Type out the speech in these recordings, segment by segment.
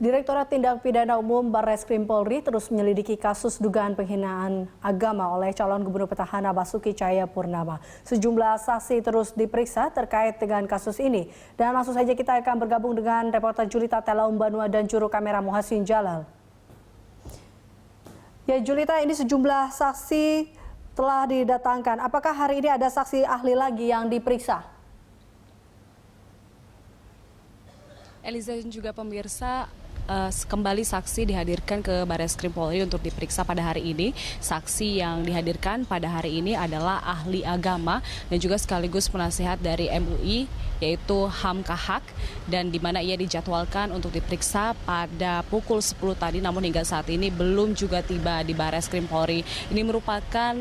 Direktorat Tindak Pidana Umum Barreskrim Polri terus menyelidiki kasus dugaan penghinaan agama oleh calon gubernur petahana Basuki Cahayapurnama. Sejumlah saksi terus diperiksa terkait dengan kasus ini. Dan langsung saja kita akan bergabung dengan reporter Julita Telaum Banua dan juru kamera Muhsin Jalal. Ya Julita, ini sejumlah saksi telah didatangkan. Apakah hari ini ada saksi ahli lagi yang diperiksa? Eliza dan juga pemirsa, kembali saksi dihadirkan ke Barreskrim Polri untuk diperiksa pada hari ini. Saksi yang dihadirkan pada hari ini adalah ahli agama dan juga sekaligus penasehat dari MUI, yaitu Hamka Haq, dan di mana ia dijadwalkan untuk diperiksa pada pukul 10 tadi, namun hingga saat ini belum juga tiba di Barreskrim Polri. Ini merupakan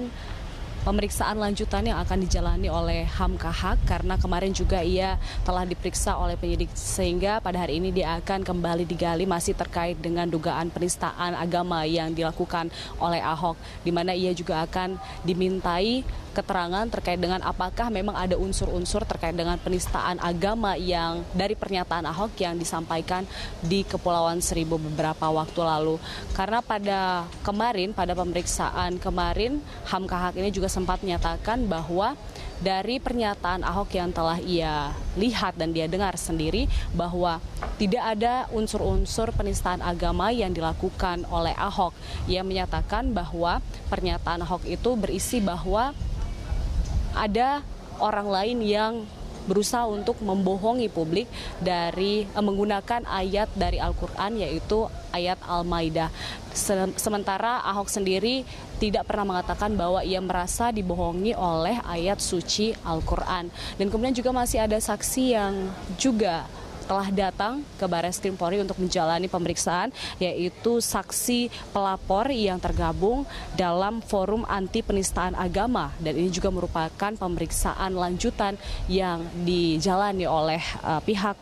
pemeriksaan lanjutan yang akan dijalani oleh Hamka Haq karena kemarin juga ia telah diperiksa oleh penyidik, sehingga pada hari ini dia akan kembali digali masih terkait dengan dugaan penistaan agama yang dilakukan oleh Ahok, di mana ia juga akan dimintai keterangan terkait dengan apakah memang ada unsur-unsur terkait dengan penistaan agama yang dari pernyataan Ahok yang disampaikan di Kepulauan Seribu beberapa waktu lalu. Karena pada pemeriksaan kemarin Hamka Haq ini juga sempat menyatakan bahwa dari pernyataan Ahok yang telah ia lihat dan dia dengar sendiri bahwa tidak ada unsur-unsur penistaan agama yang dilakukan oleh Ahok. Ia menyatakan bahwa pernyataan Ahok itu berisi bahwa ada orang lain yang berusaha untuk membohongi publik dari menggunakan ayat dari Al-Quran, yaitu ayat Al-Maidah. Sementara Ahok sendiri tidak pernah mengatakan bahwa ia merasa dibohongi oleh ayat suci Al-Quran. Dan kemudian juga masih ada saksi yang juga telah datang ke Barreskrim Polri untuk menjalani pemeriksaan, yaitu saksi pelapor yang tergabung dalam forum anti penistaan agama, dan ini juga merupakan pemeriksaan lanjutan yang dijalani oleh pihak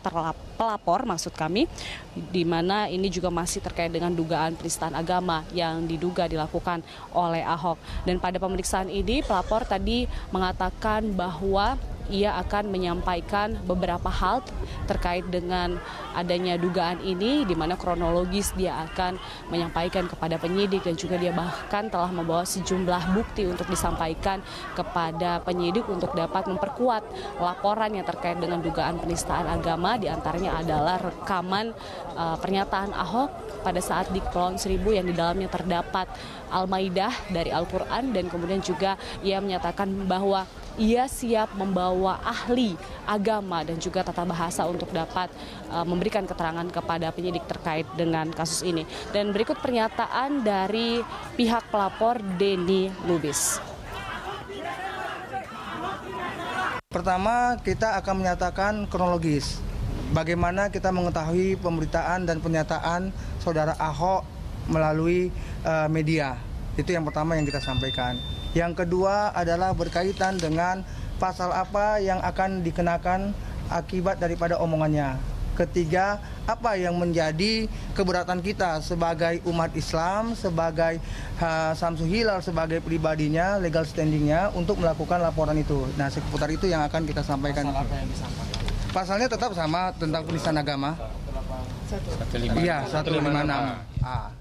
pelapor, maksud kami, di mana ini juga masih terkait dengan dugaan penistaan agama yang diduga dilakukan oleh Ahok. Dan pada pemeriksaan ini pelapor tadi mengatakan bahwa ia akan menyampaikan beberapa hal terkait dengan adanya dugaan ini, di mana kronologis dia akan menyampaikan kepada penyidik, dan juga dia bahkan telah membawa sejumlah bukti untuk disampaikan kepada penyidik untuk dapat memperkuat laporan yang terkait dengan dugaan penistaan agama. Di antaranya adalah rekaman pernyataan Ahok pada saat di Kepulauan Seribu yang di dalamnya terdapat Al-Maidah dari Al-Quran, dan kemudian juga ia menyatakan bahwa ia siap membawa ahli agama dan juga tata bahasa untuk dapat memberikan keterangan kepada penyidik terkait dengan kasus ini. Dan berikut pernyataan dari pihak pelapor Denny Lubis. Pertama, kita akan menyatakan kronologis bagaimana kita mengetahui pemberitaan dan pernyataan saudara Ahok melalui media. Itu yang pertama yang kita sampaikan. Yang kedua adalah berkaitan dengan pasal apa yang akan dikenakan akibat daripada omongannya. Ketiga, apa yang menjadi keberatan kita sebagai umat Islam, sebagai Samsul Hilal, sebagai pribadinya, legal standingnya untuk melakukan laporan itu. Nah, seputar itu yang akan kita sampaikan. Pasal apa yang disampaikan? Pasalnya tetap sama tentang penistaan agama. 156. Iya, 156.